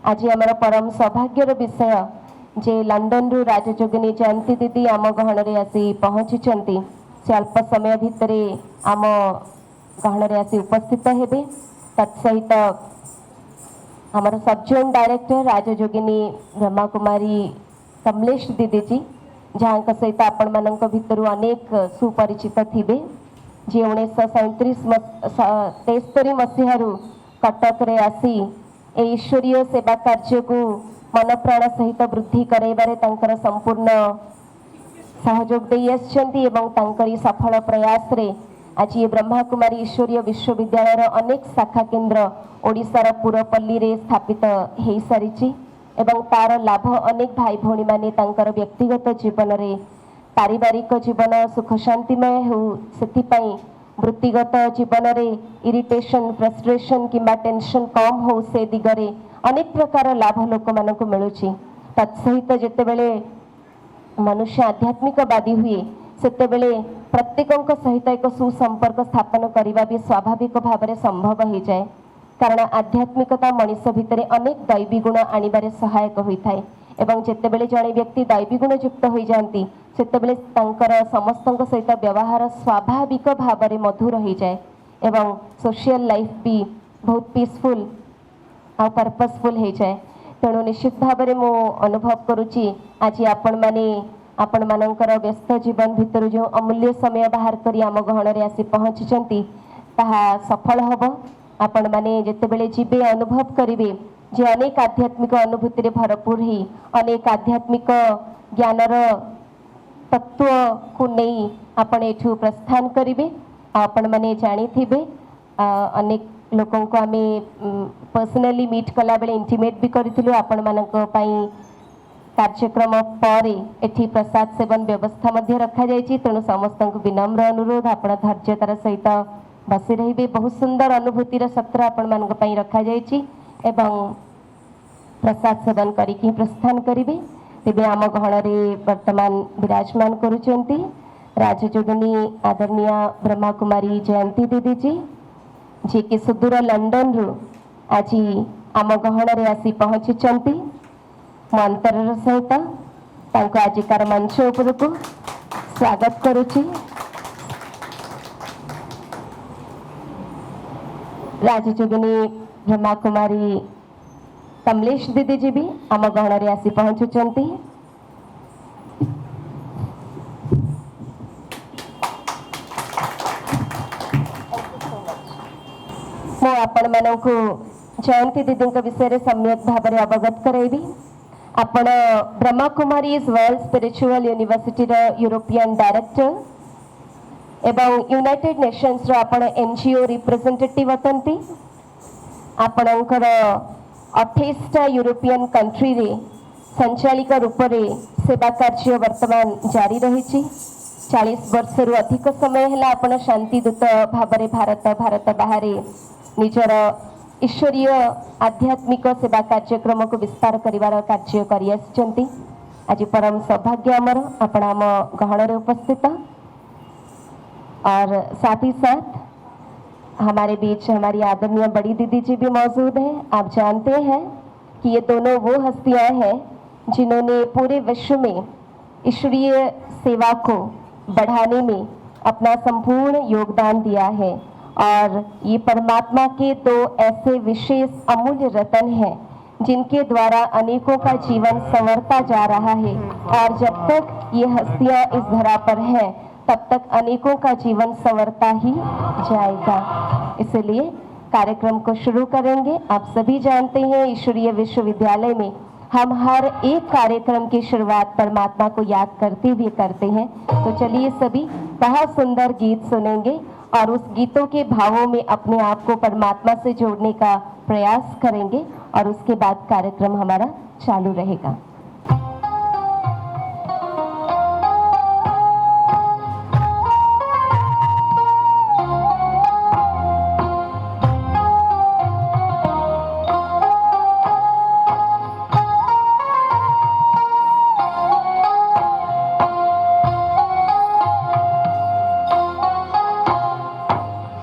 आज आमर परम सौभाग्यर विषय जे लंडन रु राजयोगिनी जयंती दीदी आम गहन आसी पहुँची से अल्प समय भितर आम गहन आसी उपस्थित हेबे। तत्सहित आमर सबजोन डायरेक्टर राजयोगिनी ब्रह्मा कुमारी कमलेश दीदी जी जहाँ सहित आपण मानक भितर अनेक सुपरिचित थिबे जी 1973 मसीह कटक रे आसी ए ईश्वरीय सेवा कार्य को मन प्राण सहित वृद्धि कराइबारे तांकर संपूर्ण सहयोग दे आछंती एवं तांकरी सफल प्रयास रे आज ये ब्रह्मा कुमारी ईश्वरीय विश्वविद्यालय अनेक शाखा केन्द्र ओडिशार पुरपल्ली रे स्थापित हो सारी एवं तार लाभ अनेक भाई भौणी माने तांकर व्यक्तिगत जीवन रे पारिवारिक जीवन सुख शांतिमय हो सेथिपाई वृत्तिगत जीवन रे इरिटेशन फ्रस्ट्रेशन किंबा टेंशन कम हो से दिगरे अनेक प्रकार लाभ लोक मानक मिलुची। तत्सहित जेतेबेले मनुष्य आध्यात्मिकवादी हुए सेतेबेले प्रत्येकଙ୍କ सहित एक सुसंपर्क स्थापन करने भी स्वाभाविक भाव में संभव हो जाए कारण आध्यात्मिकता मनीष भितर अनेक दैवी गुण आनिबारे सहायक होता है एवं जितेबले जड़े व्यक्ति दैवी गुण युक्त हो जाती सेतेबेले तांकर समस्तଙ୍କ सहित व्यवहार स्वाभाविक भाव में मधुर हो जाए एवं सोशल लाइफ भी बहुत पीसफुल आ पर्पसफुल हो जाए। तेणु निश्चित भाव में मु अनुभव करुच्ची आज आपण माने आपण मानकर व्यस्त जीवन भितर जो अमूल्य समय बाहर करी आम गहन आसी पहुँची ताहा सफल हब। आपण माने जेतेबेले जीवे अनुभव करिवे जे अनेक आध्यात्मिक अनुभूति भरपूर ही अनेक आध्यात्मिक ज्ञानर तत्व को नहीं आपण एठू प्रस्थान करिवे। आपण माने जानी थिबे अनेक लोकों को आमे पर्सनली मीट कला बेले इंटीमेट भी करिथिलु आपण मानक पई कार्यक्रम पर एठी प्रसाद सेवन व्यवस्था मध्य रखा जायछि। तेणु समस्त विनम्र अनुरोध आपण धैर्यतार सहित बसी रहिबे। बहुत सुंदर अनुभूतिर सत्र आपण मानक पई रखा जायछि एवं प्रसाद सेवन करिकि प्रस्थान करिवे। तेबे आम गहन वर्तमान विराजमान करुचंती राजयोगिनी आदरणीय ब्रह्मा कुमारी जयंती दीदी जी जी कि सुदूर लंडन रु आज आम गहन आसी पहुँची अंतर सहित आजिकार मंच उपर को स्वागत करुची। राजयोगिनी ब्रह्मा कुमारी कमलेश दीदी जी भी आम गहन आसी पहुँचुंट। मु आपण मानक जयंती दीदी विषय सम्यक भाव में अवगत कराइबी। आपण Brahma Kumari is world spiritual university European director एवं यूनाइटेड नेशंस रो आपण एनजीओ रिप्रेजेंटेटिव अटंती। आपणकर 28टा यूरोपियन कंट्री रे संचालिका रूप से सेवा कार्य वर्तमान जारी रही। 40 वर्ष रु अधिक समय है आपण शांति दूत भाव में भारत बाहर निजर ईश्वरीय आध्यात्मिक सेवा कार्यक्रम को विस्तार करिवार कार्य करि आछंती। आज परम सौभाग्य आमर आपण आम गहन उपस्थित और साथ ही साथ हमारे बीच हमारी आदरणीय बड़ी दीदी जी भी मौजूद हैं। आप जानते हैं कि ये दोनों वो हस्तियां हैं जिन्होंने पूरे विश्व में ईश्वरीय सेवा को बढ़ाने में अपना संपूर्ण योगदान दिया है और ये परमात्मा के दो ऐसे विशेष अमूल्य रतन हैं जिनके द्वारा अनेकों का जीवन संवरता जा रहा है और जब तक ये हस्तियां इस धरा पर हैं तब तक अनेकों का जीवन संवरता ही जाएगा। इसलिए कार्यक्रम को शुरू करेंगे। आप सभी जानते हैं ईश्वरीय विश्वविद्यालय में हम हर एक कार्यक्रम की शुरुआत परमात्मा को याद करते हुए करते हैं। तो चलिए सभी बहुत सुंदर गीत सुनेंगे और उस गीतों के भावों में अपने आप को परमात्मा से जोड़ने का प्रयास करेंगे और उसके बाद कार्यक्रम हमारा चालू रहेगा।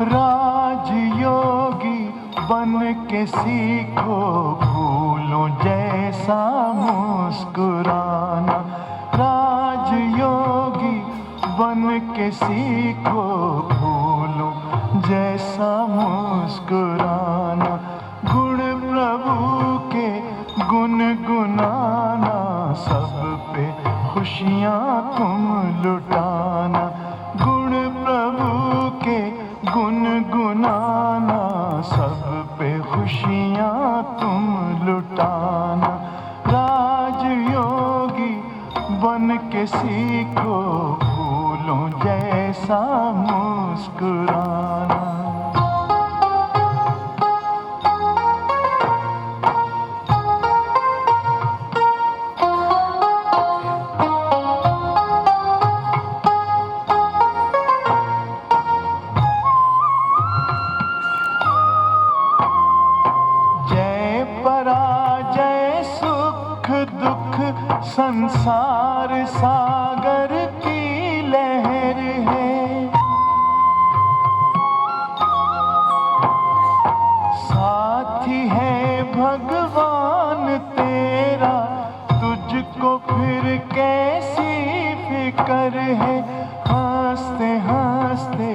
राजयोगी बन के सीखो भूल फूलों जैसा मुस्कुराना। राजयोगी बन के सीखो फूलों जैसा मुस्कुराना। गुण प्रभु के गुनगुनाना, सब पे खुशियाँ तुम लुटाना। गुण प्रभु के गुनगुनाना, सब पे खुशियाँ तुम लुटाना। राजयोगी बन के सीखो फूलों जैसा मुस्कुराना। पराजय सुख दुख संसार सागर की लहर है। साथी है भगवान तेरा, तुझको फिर कैसी फिक्र है। हंसते हंसते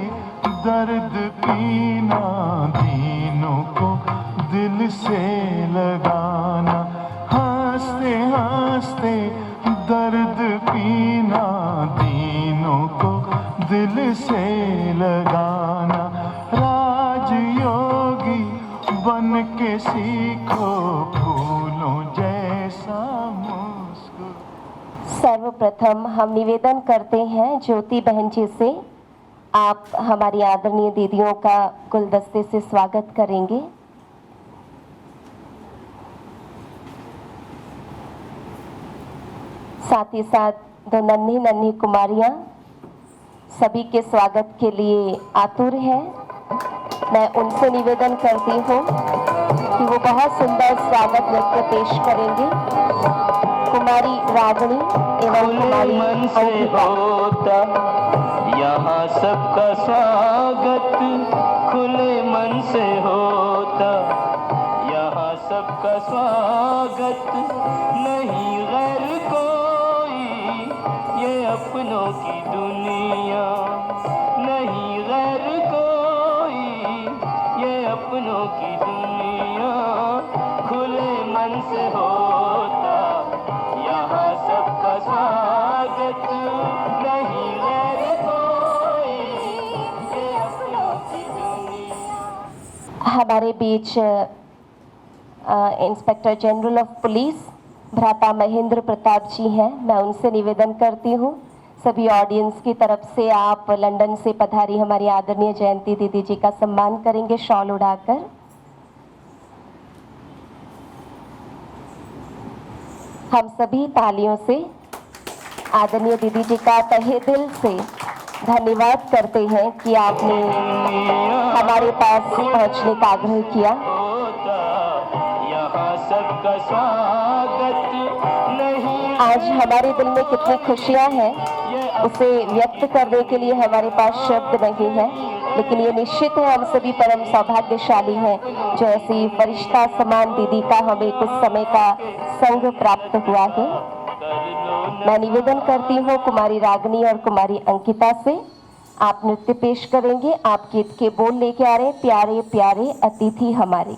दर्द पीना, दीनों को दिल से लगाना। हंसते हंसते दर्द पीना, दीनों को दिल से लगाना। राजयोगी बन के सीखो फूलों जैसा मुस्कुराना। सर्वप्रथम हम निवेदन करते हैं ज्योति बहन जी से, आप हमारी आदरणीय दीदियों का गुलदस्ते से स्वागत करेंगे। साथ ही साथ दो नन्ही नन्ही कुमारियां सभी के स्वागत के लिए आतुर हैं। मैं उनसे निवेदन करती हूँ कि वो बहुत सुंदर स्वागत नृत्य पेश करेंगे। कुमारी रागनी एवं कुमारी अंकिता। यहाँ सबका स्वागत खुले मन से होता। यहाँ सबका स्वागत नहीं गैर कोई, ये अपनों की दुनिया नहीं गैर कोई, ये अपनों की दुनिया खुले मन से होता। यहाँ सबका स्वागत नहीं गैर कोई, ये अपनों की दुनिया। हमारे बीच इंस्पेक्टर जनरल ऑफ पुलिस भ्राता महेंद्र प्रताप जी हैं। मैं उनसे निवेदन करती हूँ सभी ऑडियंस की तरफ से आप लंदन से पधारी हमारी आदरणीय जयंती दीदी जी का सम्मान करेंगे शॉल उड़ाकर। हम सभी तालियों से आदरणीय दीदी जी का तहे दिल से धन्यवाद करते हैं कि आपने हमारे पास पहुंचने का आग्रह किया। सबका स्वागत नहीं। आज हमारे दिल में कितनी खुशियां हैं उसे व्यक्त करने के लिए हमारे पास शब्द नहीं है, लेकिन ये निश्चित है हम सभी परम सौभाग्यशाली हैं जो ऐसी फरिश्ता समान दीदी का हमें कुछ समय का संग प्राप्त हुआ है। मैं निवेदन करती हूँ कुमारी रागनी और कुमारी अंकिता से, आप नृत्य पेश करेंगे। आप गीत के बोल लेके आ रहे प्यारे प्यारे अतिथि हमारे।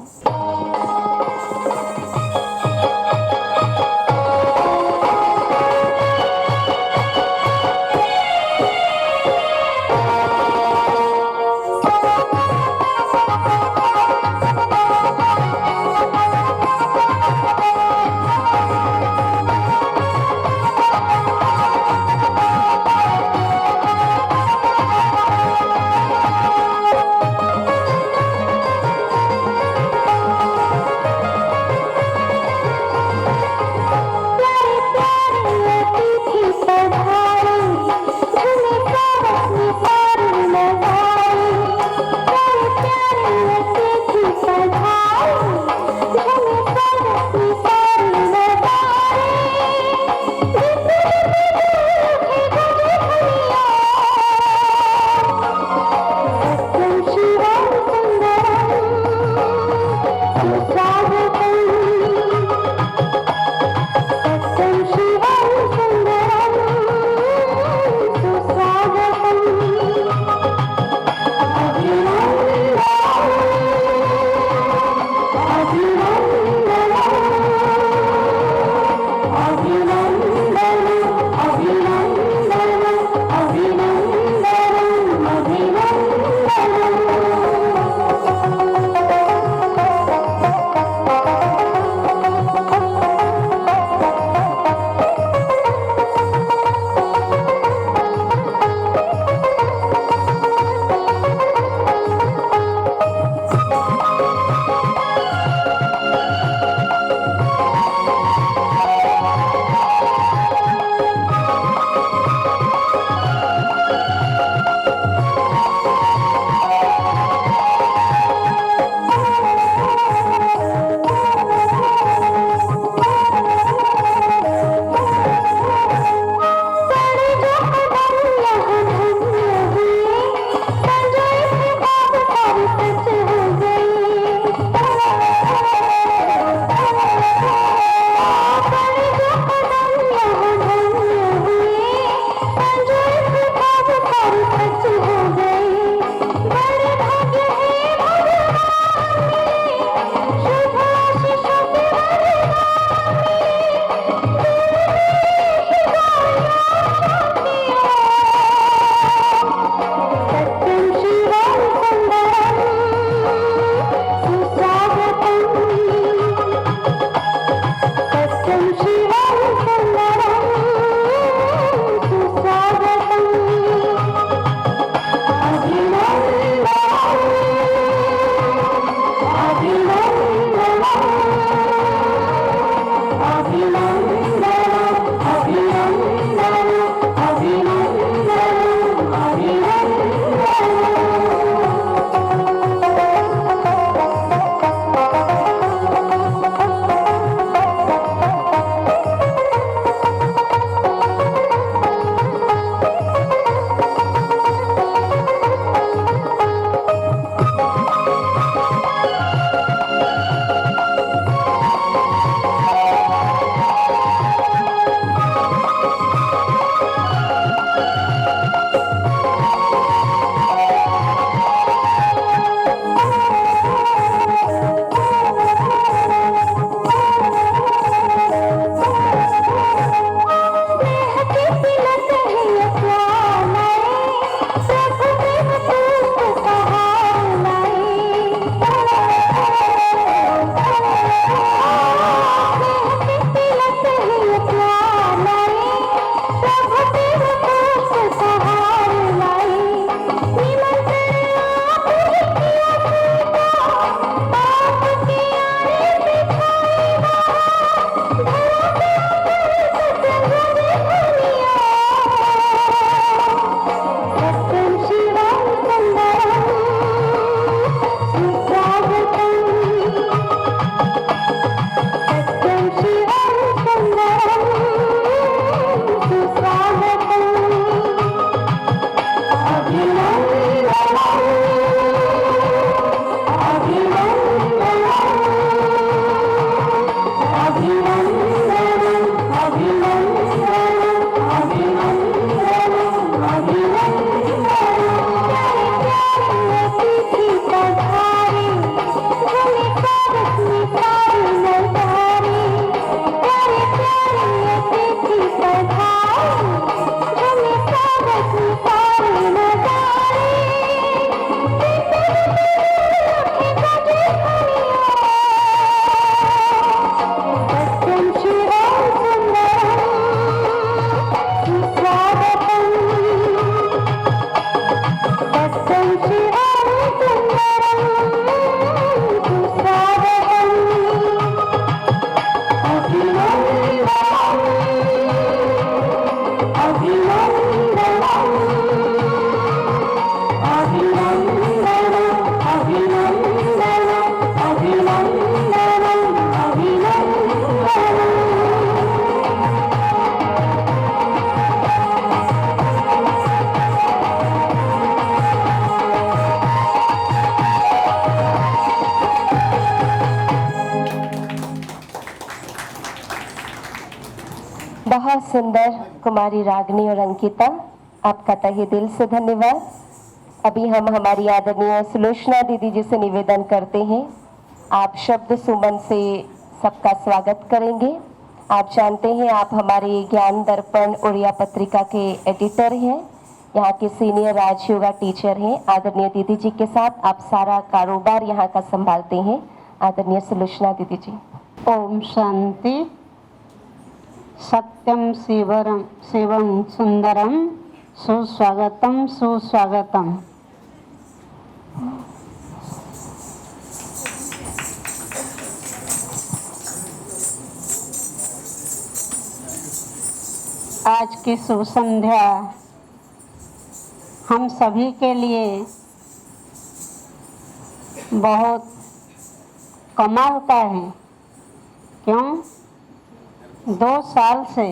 बहुत सुंदर कुमारी रागनी और अंकिता, आपका तहे दिल से धन्यवाद। अभी हम हमारी आदरणीय सुलोचना दीदी जी से निवेदन करते हैं, आप शब्द सुमन से सबका स्वागत करेंगे। आप जानते हैं आप हमारे ज्ञान दर्पण उड़िया पत्रिका के एडिटर हैं, यहाँ के सीनियर राज योगा टीचर हैं। आदरणीय दीदी जी के साथ आप सारा कारोबार यहाँ का संभालते हैं। आदरणीय सुलोचना दीदी जी। ओम शांति। सत्यम शिवम सुंदरम सुस्वागतम सुस्वागतम। आज की शुभ संध्या हम सभी के लिए बहुत कमाल का है। क्यों? 2 साल से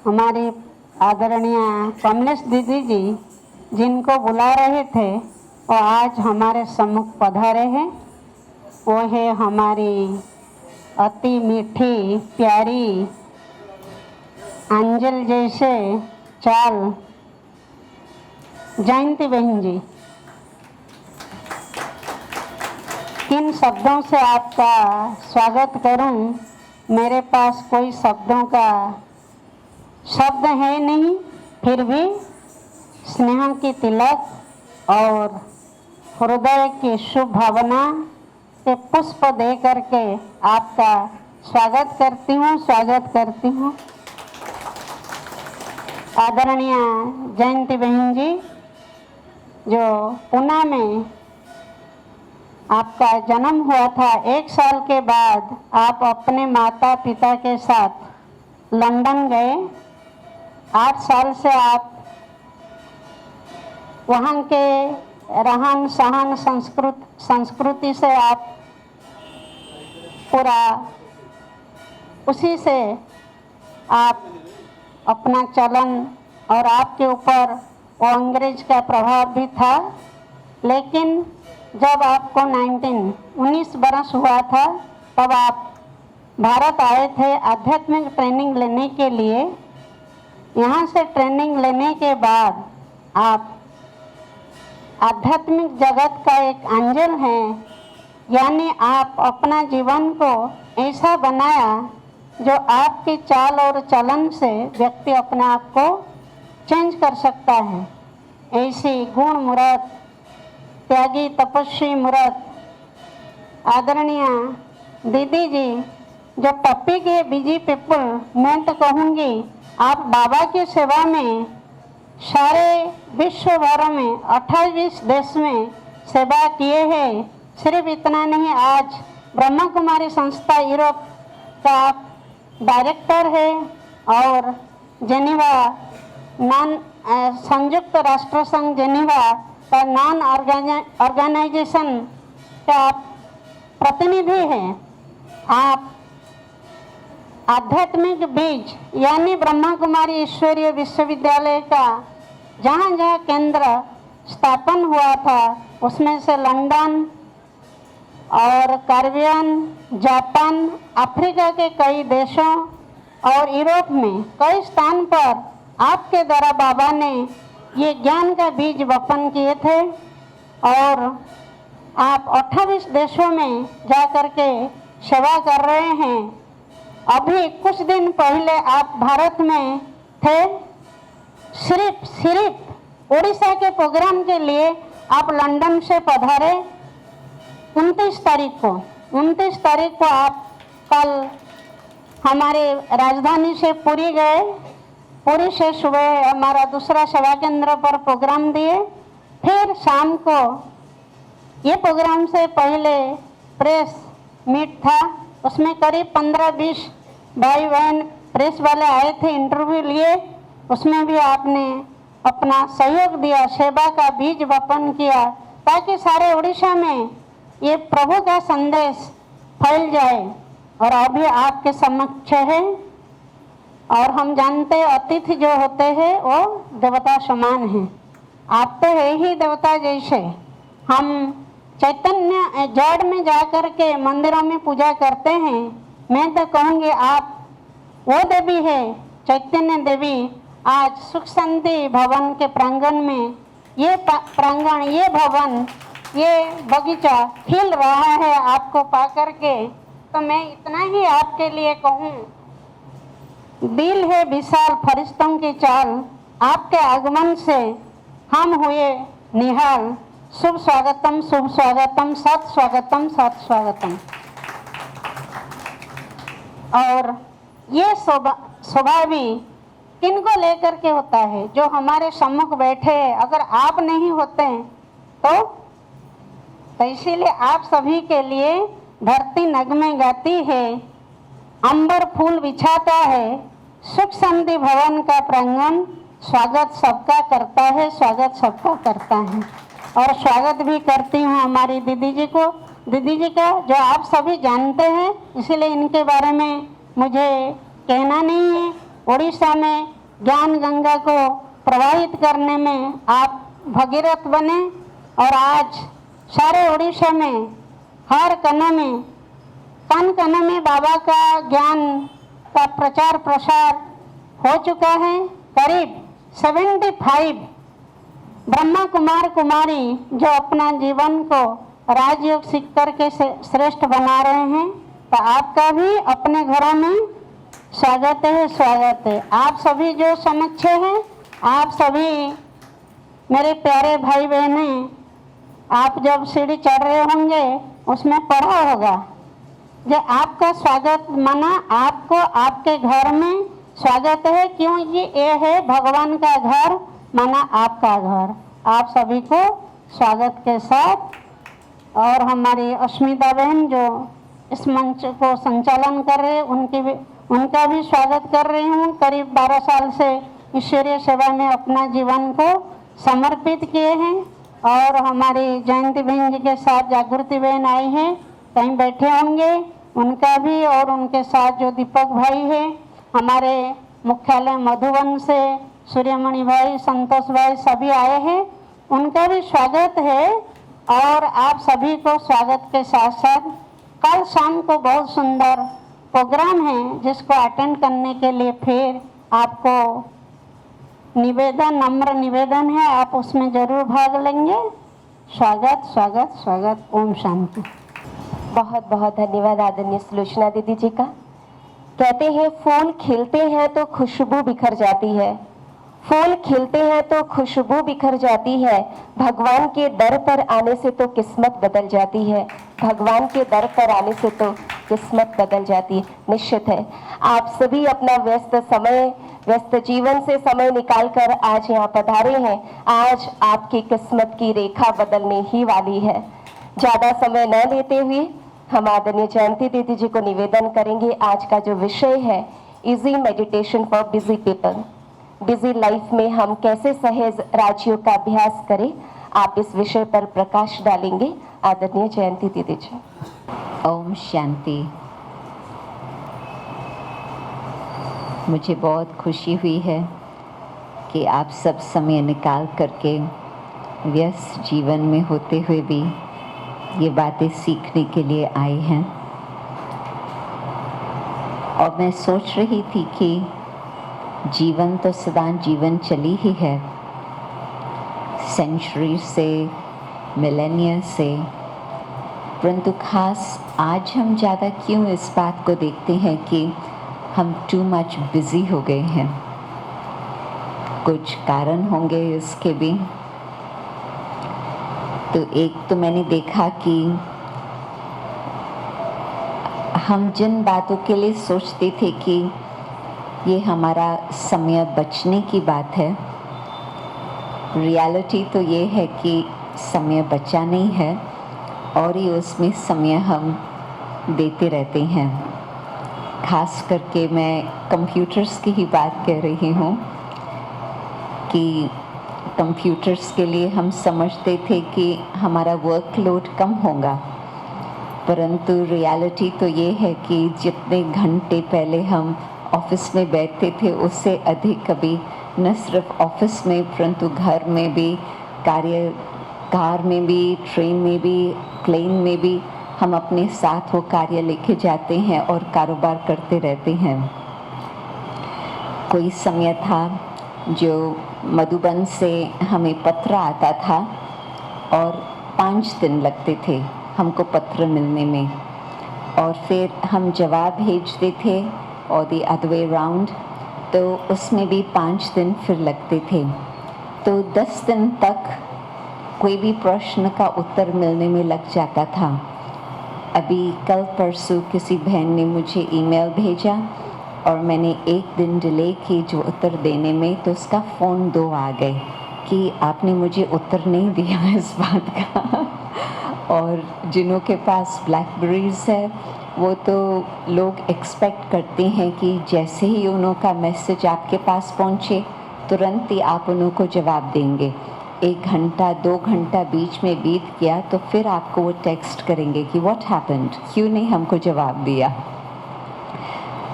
हमारी आदरणीय कमलेश दीदी जी जिनको बुला रहे थे वो आज हमारे सम्मुख पधारे हैं। वो है हमारी अति मीठी प्यारी अंजल जैसे चाल जयंती बहन जी। किन शब्दों से आपका स्वागत करूं? मेरे पास कोई शब्दों का शब्द है नहीं, फिर भी स्नेह की तिलक और हृदय की शुभ भावना के पुष्प दे करके आपका स्वागत करती हूँ। आदरणीय जयंती बहन जी, जो पुणे में आपका जन्म हुआ था, 1 साल के बाद आप अपने माता पिता के साथ लंदन गए। 8 साल से आप वहाँ के रहन सहन संस्कृति से आप पूरा उसी से आप अपना चलन, और आपके ऊपर वो अंग्रेज का प्रभाव भी था। लेकिन जब आपको 19 बरस हुआ था तब आप भारत आए थे आध्यात्मिक ट्रेनिंग लेने के लिए। यहाँ से ट्रेनिंग लेने के बाद आप आध्यात्मिक जगत का एक एंजल हैं, यानी आप अपना जीवन को ऐसा बनाया जो आपकी चाल और चलन से व्यक्ति अपने आप को चेंज कर सकता है। ऐसी गुण मूर्त, त्यागी तपस्वी मूर्त आदरणीय दीदी जी, जो टॉपिक है बिजी पीपल, मैं तो कहूँगी आप बाबा की सेवा में सारे विश्व भर में 28 देश में सेवा किए हैं। सिर्फ इतना नहीं, आज ब्रह्मा कुमारी संस्था यूरोप का आप डायरेक्टर है और जेनेवा संयुक्त राष्ट्र संघ जेनेवा का नॉन ऑर्गेनाइजेशन का आप प्रतिनिधि हैं। आप आध्यात्मिक बीज यानी ब्रह्मा कुमारी ईश्वरीय विश्वविद्यालय का जहाँ जहाँ केंद्र स्थापन हुआ था उसमें से लंदन, और कैरिबियन, जापान, अफ्रीका के कई देशों और यूरोप में कई स्थान पर आपके द्वारा बाबा ने ये ज्ञान का बीज वपन किए थे और आप 28 देशों में जा कर के सेवा कर रहे हैं। अभी कुछ दिन पहले आप भारत में थे। सिर्फ उड़ीसा के प्रोग्राम के लिए आप लंदन से पधारे। 29 तारीख को आप कल हमारे राजधानी से पुरी गए। पुरी से सुबह हमारा दूसरा सेवा केंद्र पर प्रोग्राम दिए। फिर शाम को ये प्रोग्राम से पहले प्रेस मीट था, उसमें करीब 15-20 भाई बहन प्रेस वाले आए थे, इंटरव्यू लिए। उसमें भी आपने अपना सहयोग दिया, सेवा का बीज वपन किया ताकि सारे उड़ीसा में ये प्रभु का संदेश फैल जाए। और अभी आपके समक्ष है और हम जानते अतिथि जो होते हैं वो देवता समान हैं। आप तो है ही देवता जैसे। हम चैतन्य जड़ में जा कर के मंदिरों में पूजा करते हैं। मैं तो कहूँगी आप वो देवी है, चैतन्य देवी। आज सुख शांति भवन के प्रांगण में ये प्रांगण, ये भवन, ये बगीचा खिल रहा है आपको पा कर के। तो मैं इतना ही आपके लिए कहूँ, दिल है विशाल फरिश्तों की चाल, आपके आगमन से हम हुए निहाल। शुभ स्वागतम, शुभ स्वागतम, सत स्वागतम, सत स्वागतम। और ये शोभा भी किनको लेकर के होता है? जो हमारे सम्मुख बैठे। अगर आप नहीं होते तो इसीलिए आप सभी के लिए धरती नगमे गाती है, अंबर फूल बिछाता है, सुख शांति भवन का प्रांगण स्वागत सबका करता है, स्वागत सबका करता है। और स्वागत भी करती हूँ हमारी दीदी जी को, दीदी जी का जो आप सभी जानते हैं, इसीलिए इनके बारे में मुझे कहना नहीं है। उड़ीसा में ज्ञान गंगा को प्रवाहित करने में आप भगीरथ बने और आज सारे उड़ीसा में हर कण में बाबा का ज्ञान का प्रचार प्रसार हो चुका है। करीब 75 ब्रह्मा कुमार कुमारी जो अपना जीवन को राजयोग सीख करके श्रेष्ठ बना रहे हैं। तो आपका भी अपने घरों में स्वागत है, स्वागत है। आप सभी जो समक्ष हैं, आप सभी मेरे प्यारे भाई बहनें, आप जब सीढ़ी चढ़ रहे होंगे उसमें पढ़ा होगा जो आपका स्वागत माना आपको आपके घर में स्वागत है, क्योंकि ये है भगवान का घर माना आपका घर। आप सभी को स्वागत के साथ। और हमारी अस्मिता बहन जो इस मंच को संचालन कर रहे हैं, उनका भी स्वागत कर रही हूँ। करीब 12 साल से ईश्वरीय सेवा में अपना जीवन को समर्पित किए हैं। और हमारी जयंती बहन जी के साथ जागृति बहन आई है, कहीं बैठे होंगे, उनका भी। और उनके साथ जो दीपक भाई है, हमारे मुख्यालय मधुबन से सूर्यमणि भाई, संतोष भाई सभी आए हैं, उनका भी स्वागत है। और आप सभी को स्वागत के साथ साथ कल शाम को बहुत सुंदर प्रोग्राम है जिसको अटेंड करने के लिए फिर आपको नम्र निवेदन है, आप उसमें जरूर भाग लेंगे। स्वागत स्वागत स्वागत। ओम शांति। बहुत बहुत धन्यवाद आदरणीय सुलोचना दीदी जी का। कहते हैं फूल खिलते हैं तो खुशबू बिखर जाती है, फूल खिलते हैं तो खुशबू बिखर जाती है। भगवान के दर पर आने से तो किस्मत बदल जाती है, भगवान के दर पर आने से तो किस्मत बदल जाती है। निश्चित है आप सभी अपना व्यस्त जीवन से समय निकालकर आज यहाँ पधारे हैं। आज आपकी किस्मत की रेखा बदलने ही वाली है। ज्यादा समय न लेते हुए हम आदरणीय जयंती दीदी जी को निवेदन करेंगे। आज का जो विषय है easy meditation for busy people, busy life में हम कैसे सहज राजयोग का अभ्यास करें, आप इस विषय पर प्रकाश डालेंगे आदरणीय जयंती दीदी जी। ओम शांति। मुझे बहुत खुशी हुई है कि आप सब समय निकाल करके व्यस्त जीवन में होते हुए भी ये बातें सीखने के लिए आए हैं। और मैं सोच रही थी कि जीवन तो सदा जीवन चली ही है, सेंचुरी से, मिलेनियर से, परंतु खास आज हम ज़्यादा क्यों इस बात को देखते हैं कि हम टू मच बिज़ी हो गए हैं। कुछ कारण होंगे इसके भी। तो एक तो मैंने देखा कि हम जिन बातों के लिए सोचते थे कि ये हमारा समय बचने की बात है, रियलिटी तो ये है कि समय बचा नहीं है और ये उसमें समय हम देते रहते हैं। खास करके मैं कंप्यूटर्स की ही बात कर रही हूँ कि कंप्यूटर्स के लिए हम समझते थे कि हमारा वर्कलोड कम होगा, परंतु रियलिटी तो ये है कि जितने घंटे पहले हम ऑफिस में बैठते थे उससे अधिक कभी न सिर्फ ऑफिस में परंतु घर में भी, कार में भी, ट्रेन में भी, प्लेन में भी हम अपने साथ वो कार्य लेके जाते हैं और कारोबार करते रहते हैं। कोई समय था जो मधुबन से हमें पत्र आता था और 5 दिन लगते थे हमको पत्र मिलने में, और फिर हम जवाब भेजते थे और द अदर वे राउंड, तो उसमें भी 5 दिन फिर लगते थे। तो 10 दिन तक कोई भी प्रश्न का उत्तर मिलने में लग जाता था। अभी कल परसों किसी बहन ने मुझे ईमेल भेजा और मैंने 1 दिन डिले की जो उत्तर देने में, तो उसका फ़ोन 2 आ गए कि आपने मुझे उत्तर नहीं दिया इस बात का। और जिनों के पास ब्लैकबेरीज़ है वो तो लोग एक्सपेक्ट करते हैं कि जैसे ही उन्हों का मैसेज आपके पास पहुँचे तुरंत ही आप उन्हों को जवाब देंगे। 1 घंटा 2 घंटा बीच में बीत गया तो फिर आपको वो टेक्स्ट करेंगे कि व्हाट हैपेंड, क्यों नहीं हमको जवाब दिया।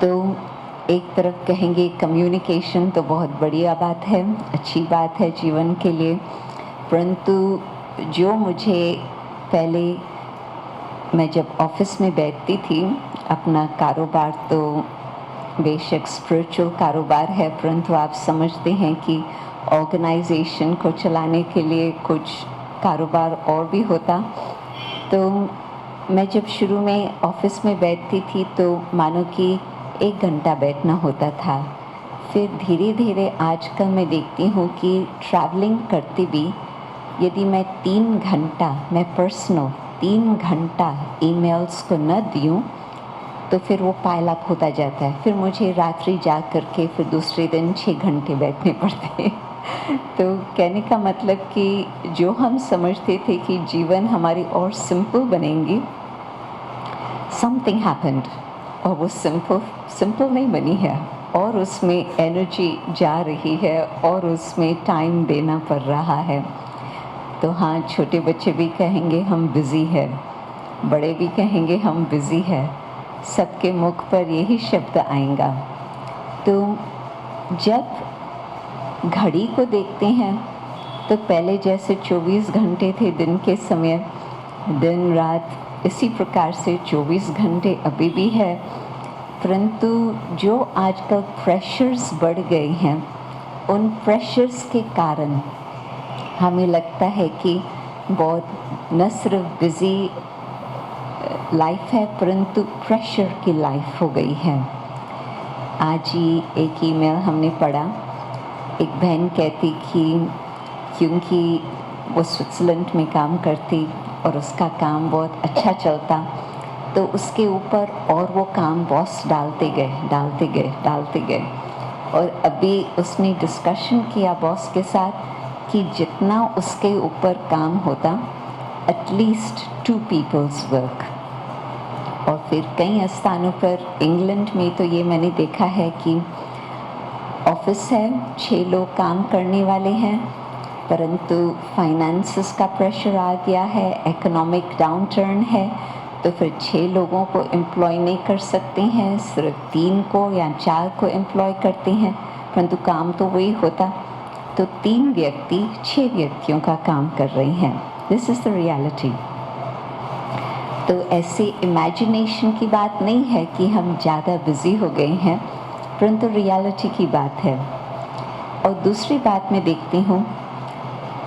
तो एक तरफ कहेंगे कम्युनिकेशन तो बहुत बढ़िया बात है, अच्छी बात है जीवन के लिए, परंतु जो मुझे पहले, मैं जब ऑफिस में बैठती थी, अपना कारोबार तो बेशक स्पिरिचुअल कारोबार है, परंतु आप समझते हैं कि ऑर्गेनाइजेशन को चलाने के लिए कुछ कारोबार और भी होता। तो मैं जब शुरू में ऑफिस में बैठती थी तो मानो कि 1 घंटा बैठना होता था। फिर धीरे धीरे आजकल मैं देखती हूँ कि ट्रैवलिंग करते भी यदि मैं 3 घंटा, मैं पर्सनल 3 घंटा ईमेल्स को न दूँ तो फिर वो पाइल अप होता जाता है। फिर मुझे रात्रि जाग करके फिर दूसरे दिन 6 घंटे बैठने पड़ते हैं। तो कहने का मतलब कि जो हम समझते थे कि जीवन हमारी और सिंपल बनेंगी, समथिंग हैपेंड और वो सिंपल नहीं बनी है और उसमें एनर्जी जा रही है और उसमें टाइम देना पड़ रहा है। तो हाँ, छोटे बच्चे भी कहेंगे हम बिज़ी है, बड़े भी कहेंगे हम बिज़ी है, सबके मुख पर यही शब्द आएगा। तो जब घड़ी को देखते हैं तो पहले जैसे 24 घंटे थे दिन के समय, दिन रात इसी प्रकार से 24 घंटे अभी भी है, परंतु जो आजकल प्रेशर्स बढ़ गए हैं, उन प्रेशर्स के कारण हमें लगता है कि बहुत न सिर्फ बिज़ी लाइफ है परंतु प्रेशर की लाइफ हो गई है। आज ही एक ईमेल हमने पढ़ा, एक बहन कहती कि क्योंकि वो स्विट्ज़रलैंड में काम करती और उसका काम बहुत अच्छा चलता, तो उसके ऊपर और वो काम बॉस डालते गए। और अभी उसने डिस्कशन किया बॉस के साथ कि जितना उसके ऊपर काम होता, एटलीस्ट 2 पीपल्स वर्क। और फिर कई स्थानों पर इंग्लैंड में तो ये मैंने देखा है कि ऑफिस है, 6 लोग काम करने वाले हैं, परंतु फाइनेंसेस का प्रेशर आ गया है, इकोनॉमिक डाउनटर्न है, तो फिर 6 लोगों को एम्प्लॉय नहीं कर सकते हैं, सिर्फ 3 को या 4 को एम्प्लॉय करते हैं, परंतु काम तो वही होता। तो 3 व्यक्ति 6 व्यक्तियों का काम कर रहे हैं। This is the reality. तो ऐसे इमेजिनेशन की बात नहीं है कि हम ज़्यादा बिज़ी हो गए हैं, परंतु रियलिटी की बात है। और दूसरी बात मैं देखती हूँ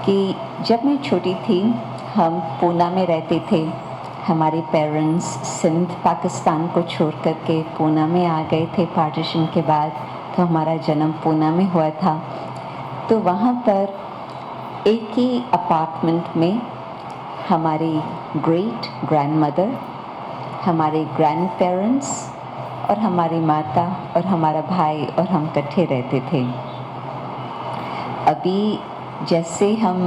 कि जब मैं छोटी थी, हम पूना में रहते थे। हमारे पेरेंट्स सिंध पाकिस्तान को छोड़ कर के पूना में आ गए थे पार्टीशन के बाद, तो हमारा जन्म पूना में हुआ था। तो वहाँ पर एक ही अपार्टमेंट में हमारी ग्रेट ग्रैंडमदर, हमारे ग्रैंड पेरेंट्स और हमारी माता और हमारा भाई और हम इकट्ठे रहते थे। अभी जैसे हम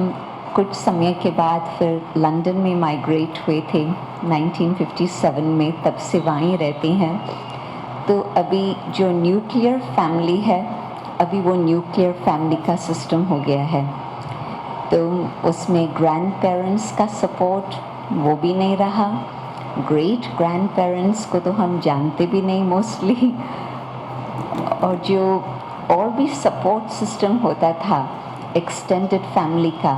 कुछ समय के बाद फिर लंदन में माइग्रेट हुए थे 1957 में, तब से वहीं रहते हैं। तो अभी जो न्यूक्लियर फैमिली है, अभी वो न्यूक्लियर फैमिली का सिस्टम हो गया है। तो उसमें ग्रैंड पेरेंट्स का सपोर्ट वो भी नहीं रहा, ग्रेट ग्रैंड पेरेंट्स को तो हम जानते भी नहीं मोस्टली, और जो और भी सपोर्ट सिस्टम होता था एक्सटेंडेड फैमिली का,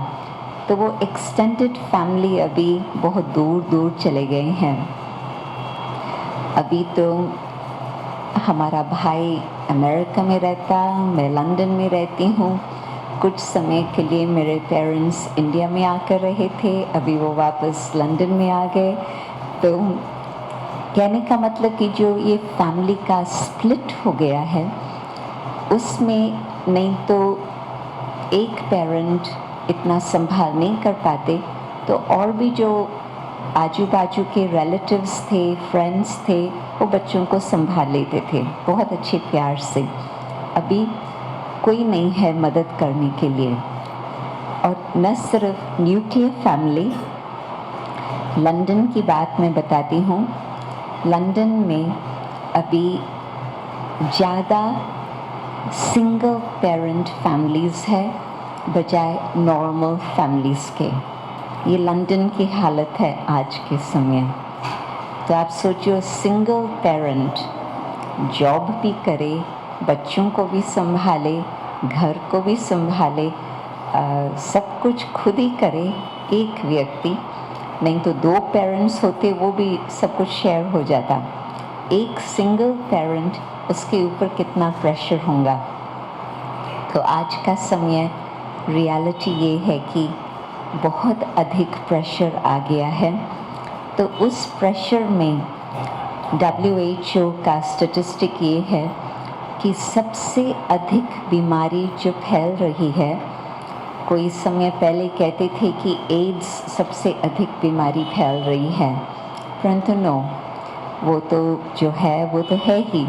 तो वो एक्सटेंडेड फैमिली अभी बहुत दूर दूर चले गए हैं। अभी तो हमारा भाई अमेरिका में रहता, मैं लंदन में रहती हूँ। कुछ समय के लिए मेरे पेरेंट्स इंडिया में आकर रहे थे, अभी वो वापस लंदन में आ गए। तो कहने का मतलब कि जो ये फैमिली का स्प्लिट हो गया है, उसमें नहीं तो एक पेरेंट इतना संभाल नहीं कर पाते, तो और भी जो आजू बाजू के रिलेटिव्स थे, फ्रेंड्स थे, वो बच्चों को संभाल लेते थे बहुत अच्छे प्यार से। अभी कोई नहीं है मदद करने के लिए। और न सिर्फ न्यूक्लियर फैमिली, लंदन की बात मैं बताती हूँ। लंदन में अभी ज़्यादा सिंगल पेरेंट फैमिलीज़ है बजाय नॉर्मल फैमिलीज़ के। ये लंदन की हालत है आज के समय। तो आप सोचो, सिंगल पेरेंट जॉब भी करे, बच्चों को भी संभाले, घर को भी संभाले, सब कुछ खुद ही करे एक व्यक्ति। नहीं तो दो पेरेंट्स होते, वो भी सब कुछ शेयर हो जाता। एक सिंगल पेरेंट, उसके ऊपर कितना प्रेशर होगा। तो आज का समय रियलिटी ये है कि बहुत अधिक प्रेशर आ गया है। तो उस प्रेशर में WHO का स्टैटिस्टिक ये है कि सबसे अधिक बीमारी जो फैल रही है, कोई समय पहले कहते थे कि एड्स सबसे अधिक बीमारी फैल रही है, परंतु नो, वो तो जो है वो तो है ही,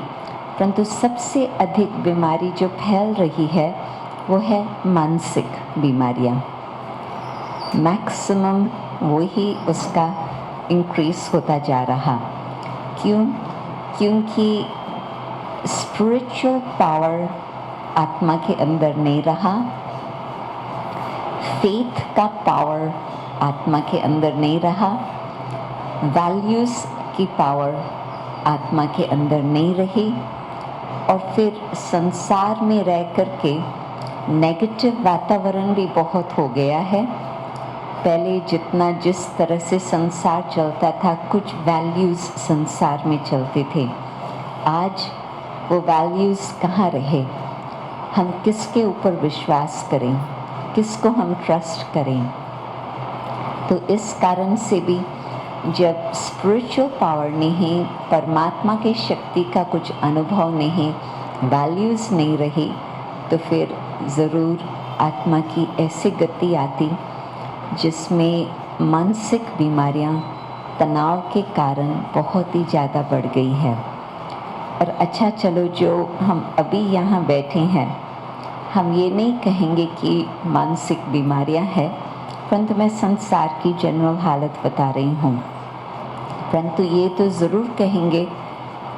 परंतु सबसे अधिक बीमारी जो फैल रही है वो है मानसिक बीमारियाँ। मैक्सिमम वही उसका इंक्रीज होता जा रहा। क्योंकि स्पिरिचुअल पावर आत्मा के अंदर नहीं रहा, फेथ का पावर आत्मा के अंदर नहीं रहा, वैल्यूज़ की पावर आत्मा के अंदर नहीं रही, और फिर संसार में रह कर के नेगेटिव वातावरण भी बहुत हो गया है। पहले जितना जिस तरह से संसार चलता था, कुछ वैल्यूज़ संसार में चलते थे, आज वो वैल्यूज़ कहाँ रहे। हम किसके ऊपर विश्वास करें, किसको हम ट्रस्ट करें। तो इस कारण से भी जब स्पिरिचुअल पावर नहीं, परमात्मा की शक्ति का कुछ अनुभव नहीं, वैल्यूज़ नहीं रही, तो फिर ज़रूर आत्मा की ऐसी गति आती जिसमें मानसिक बीमारियां तनाव के कारण बहुत ही ज़्यादा बढ़ गई है। और अच्छा, चलो जो हम अभी यहाँ बैठे हैं, हम ये नहीं कहेंगे कि मानसिक बीमारियां हैं, परंतु मैं संसार की जनरल हालत बता रही हूँ। परंतु ये तो ज़रूर कहेंगे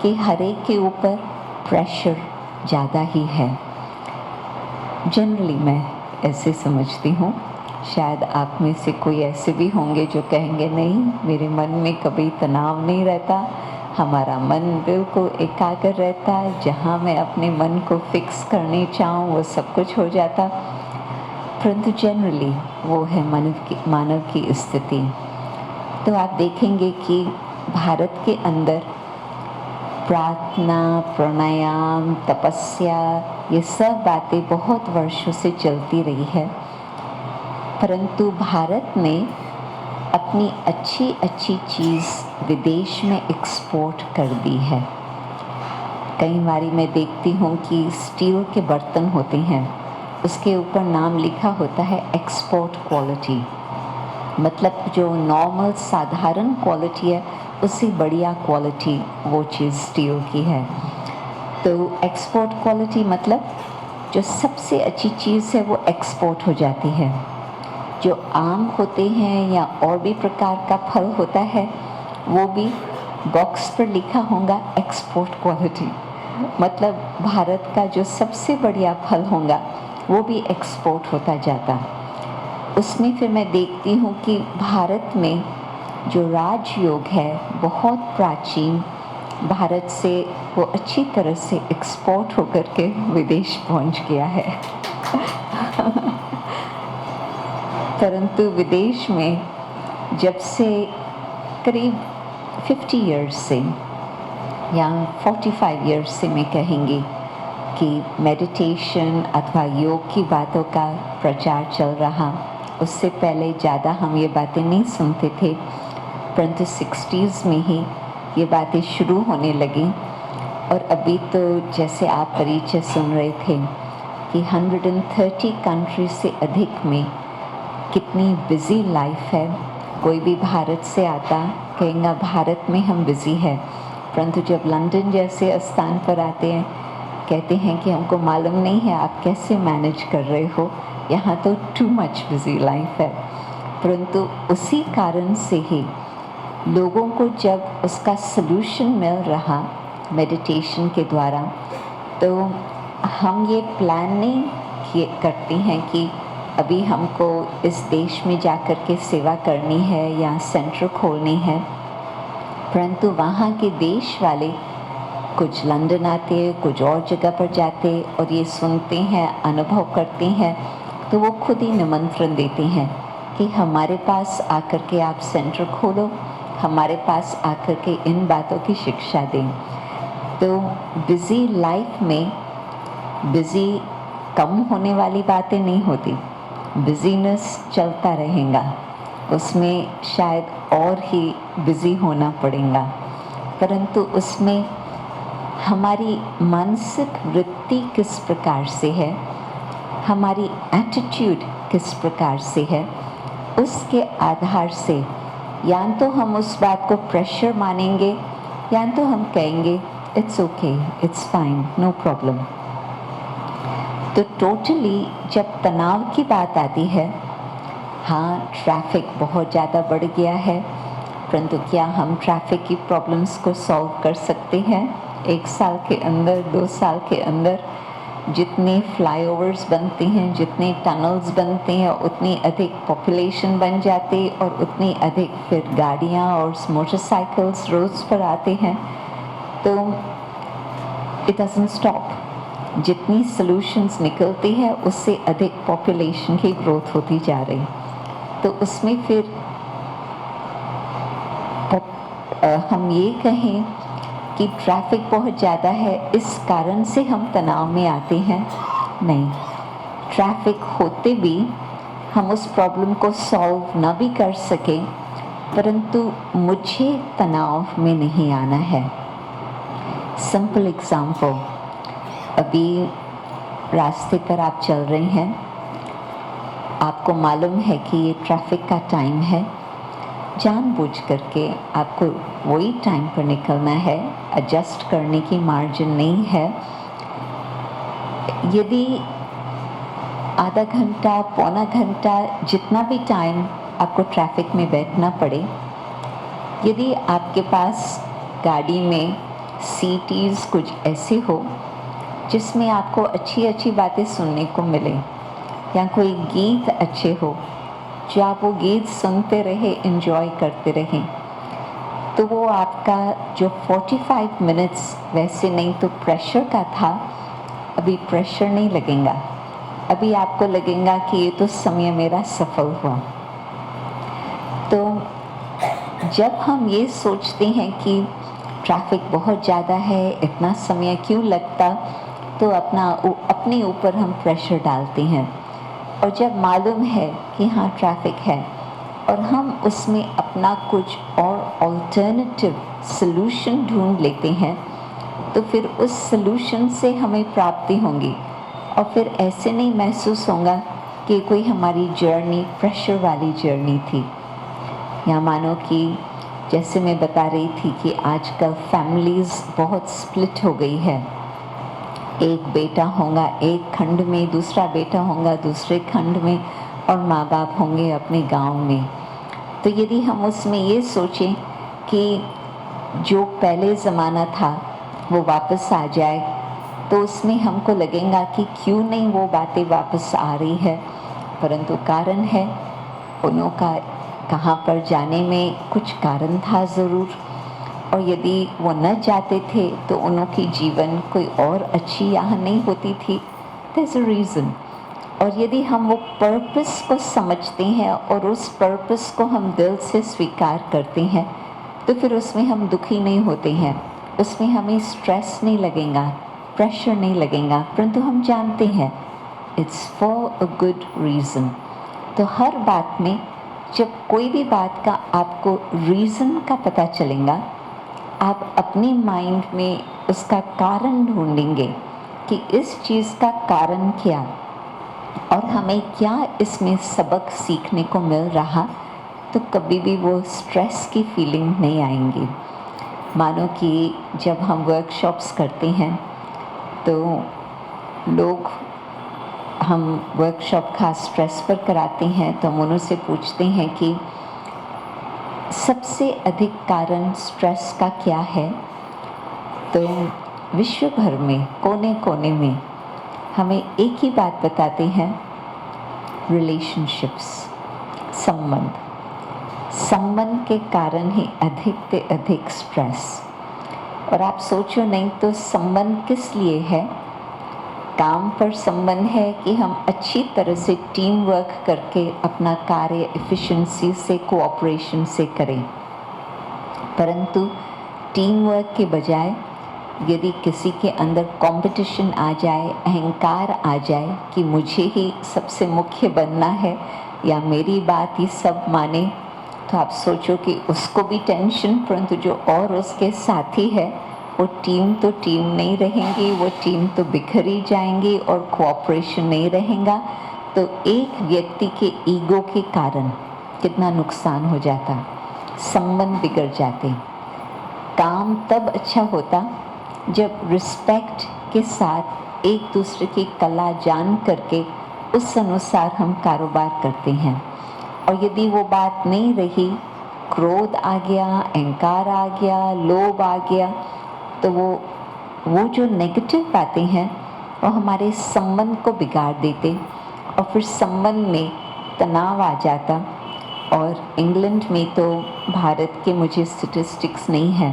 कि हर एक के ऊपर प्रेशर ज़्यादा ही है। जनरली मैं ऐसे समझती हूँ। शायद आप में से कोई ऐसे भी होंगे जो कहेंगे नहीं, मेरे मन में कभी तनाव नहीं रहता, हमारा मन बिल्कुल एकाग्र रहता है, जहाँ मैं अपने मन को फिक्स करने चाहूँ वो सब कुछ हो जाता। परंतु जनरली वो है मानव की स्थिति। तो आप देखेंगे कि भारत के अंदर प्रार्थना, प्राणायाम, तपस्या, ये सब बातें बहुत वर्षों से चलती रही है, परंतु भारत ने अपनी अच्छी अच्छी चीज़ विदेश में एक्सपोर्ट कर दी है। कई बारी मैं देखती हूँ कि स्टील के बर्तन होते हैं, उसके ऊपर नाम लिखा होता है एक्सपोर्ट क्वालिटी, मतलब जो नॉर्मल साधारण क्वालिटी है उससे बढ़िया क्वालिटी वो चीज़ स्टील की है। तो एक्सपोर्ट क्वालिटी मतलब जो सबसे अच्छी चीज़ है वो एक्सपोर्ट हो जाती है। जो आम होते हैं या और भी प्रकार का फल होता है वो भी बॉक्स पर लिखा होगा एक्सपोर्ट क्वालिटी, मतलब भारत का जो सबसे बढ़िया फल होगा वो भी एक्सपोर्ट होता जाता। उसमें फिर मैं देखती हूँ कि भारत में जो राजयोग है बहुत प्राचीन, भारत से वो अच्छी तरह से एक्सपोर्ट होकर के विदेश पहुँच गया है। परंतु विदेश में जब से करीब 50 इयर्स से या 45 इयर्स से मैं कहेंगी कि मेडिटेशन अथवा योग की बातों का प्रचार चल रहा, उससे पहले ज़्यादा हम ये बातें नहीं सुनते थे, परंतु 60s में ही ये बातें शुरू होने लगी। और अभी तो जैसे आप परिचय सुन रहे थे कि 130 कंट्री से अधिक में कितनी बिज़ी लाइफ है। कोई भी भारत से आता कहेगा भारत में हम बिज़ी है, परंतु जब लंदन जैसे स्थान पर आते हैं कहते हैं कि हमको मालूम नहीं है आप कैसे मैनेज कर रहे हो, यहाँ तो टू मच बिज़ी लाइफ है। परंतु उसी कारण से ही लोगों को जब उसका सलूशन मिल रहा मेडिटेशन के द्वारा, तो हम ये प्लान नहीं करते हैं कि अभी हमको इस देश में जाकर के सेवा करनी है या सेंटर खोलनी है, परंतु वहाँ के देश वाले कुछ लंदन आते, कुछ और जगह पर जाते और ये सुनते हैं, अनुभव करते हैं, तो वो खुद ही निमंत्रण देते हैं कि हमारे पास आकर के आप सेंटर खोलो, हमारे पास आकर के इन बातों की शिक्षा दें। तो बिज़ी लाइफ में बिज़ी कम होने वाली बातें नहीं होती, बिज़ीनेस चलता रहेगा, उसमें शायद और ही बिज़ी होना पड़ेगा, परंतु उसमें हमारी मानसिक वृत्ति किस प्रकार से है, हमारी एटीट्यूड किस प्रकार से है, उसके आधार से या तो हम उस बात को प्रेशर मानेंगे या तो हम कहेंगे it's okay, it's fine, no problem. तो टोटली जब तनाव की बात आती है, हाँ ट्रैफिक बहुत ज़्यादा बढ़ गया है, परंतु क्या हम ट्रैफिक की प्रॉब्लम्स को सॉल्व कर सकते हैं? 1 साल के अंदर, 2 साल के अंदर जितने फ्लाईओवर्स बनते हैं, जितने टनल्स बनते हैं, उतनी अधिक पॉपुलेशन बन जाती और उतनी अधिक फिर गाड़ियाँ और मोटरसाइकिल्स रोड्स पर आते हैं, तो इट डजंट स्टॉप। जितनी सॉल्यूशंस निकलती है उससे अधिक पॉपुलेशन की ग्रोथ होती जा रही, तो उसमें फिर हम ये कहें कि ट्रैफिक बहुत ज़्यादा है इस कारण से हम तनाव में आते हैं, नहीं, ट्रैफिक होते भी हम उस प्रॉब्लम को सॉल्व ना भी कर सकें, परंतु मुझे तनाव में नहीं आना है। सिंपल एग्जाम्पल, अभी रास्ते पर आप चल रहे हैं, आपको मालूम है कि ये ट्रैफिक का टाइम है, जानबूझ करके आपको वही टाइम पर निकलना है, एडजस्ट करने की मार्जिन नहीं है। यदि आधा घंटा, पौना घंटा, जितना भी टाइम आपको ट्रैफिक में बैठना पड़े, यदि आपके पास गाड़ी में सीटीज़ कुछ ऐसे हो जिसमें आपको अच्छी अच्छी बातें सुनने को मिले, या कोई गीत अच्छे हो जो आप वो गीत सुनते रहे, एंजॉय करते रहें, तो वो आपका जो 45 मिनट्स वैसे नहीं तो प्रेशर का था, अभी प्रेशर नहीं लगेगा, अभी आपको लगेगा कि ये तो समय मेरा सफल हुआ। तो जब हम ये सोचते हैं कि ट्रैफिक बहुत ज़्यादा है, इतना समय क्यों लगता, तो अपने ऊपर हम प्रेशर डालते हैं। और जब मालूम है कि हाँ ट्रैफिक है और हम उसमें अपना कुछ और ऑल्टरनेटिव सलूशन ढूंढ लेते हैं, तो फिर उस सलूशन से हमें प्राप्ति होंगी और फिर ऐसे नहीं महसूस होगा कि कोई हमारी जर्नी प्रेशर वाली जर्नी थी। या मानो कि जैसे मैं बता रही थी कि आजकल फैमिलीज़ बहुत स्प्लिट हो गई है। एक बेटा होगा एक खंड में, दूसरा बेटा होगा दूसरे खंड में, और माँ बाप होंगे अपने गांव में। तो यदि हम उसमें ये सोचें कि जो पहले ज़माना था वो वापस आ जाए, तो उसमें हमको लगेगा कि क्यों नहीं वो बातें वापस आ रही है। परंतु कारण है उन्हों का कहाँ पर जाने में कुछ कारण था ज़रूर, और यदि वो न जाते थे तो उन्हों की जीवन कोई और अच्छी यहाँ नहीं होती थी। There's a reason। और यदि हम वो पर्पस को समझते हैं और उस पर्पस को हम दिल से स्वीकार करते हैं, तो फिर उसमें हम दुखी नहीं होते हैं, उसमें हमें स्ट्रेस नहीं लगेगा, प्रेशर नहीं लगेगा, परंतु हम जानते हैं it's for a good reason. तो हर बात में जब कोई भी बात का आपको रीज़न का पता चलेगा, आप अपने माइंड में उसका कारण ढूंढेंगे कि इस चीज़ का कारण क्या और हमें क्या इसमें सबक सीखने को मिल रहा, तो कभी भी वो स्ट्रेस की फीलिंग नहीं आएंगी। मानो कि जब हम वर्कशॉप्स करते हैं तो लोग, हम वर्कशॉप खास स्ट्रेस पर कराते हैं, तो हम उनसे पूछते हैं कि सबसे अधिक कारण स्ट्रेस का क्या है। तो विश्व भर में कोने कोने में हमें एक ही बात बताते हैं, रिलेशनशिप्स, संबंध के कारण ही अधिक से अधिक स्ट्रेस। और आप सोचो नहीं तो संबंध किस लिए है? काम पर संबंध है कि हम अच्छी तरह से टीम वर्क करके अपना कार्य एफिशिएंसी से, कोऑपरेशन से करें। परंतु टीम वर्क के बजाय यदि किसी के अंदर कंपटीशन आ जाए, अहंकार आ जाए कि मुझे ही सबसे मुख्य बनना है या मेरी बात ही सब माने, तो आप सोचो कि उसको भी टेंशन, परंतु जो और उसके साथी है वो टीम तो टीम नहीं रहेंगी, वो टीम तो बिखर ही जाएंगी और कोऑपरेशन नहीं रहेगा। तो एक व्यक्ति के ईगो के कारण कितना नुकसान हो जाता, संबंध बिगड़ जाते। काम तब अच्छा होता जब रिस्पेक्ट के साथ एक दूसरे की कला जान करके उस अनुसार हम कारोबार करते हैं। और यदि वो बात नहीं रही, क्रोध आ गया, अहंकार आ गया, लोभ आ गया, तो वो जो नेगेटिव बातें हैं वो हमारे संबंध को बिगाड़ देते और फिर संबंध में तनाव आ जाता। और इंग्लैंड में तो, भारत के मुझे स्टैटिस्टिक्स नहीं है,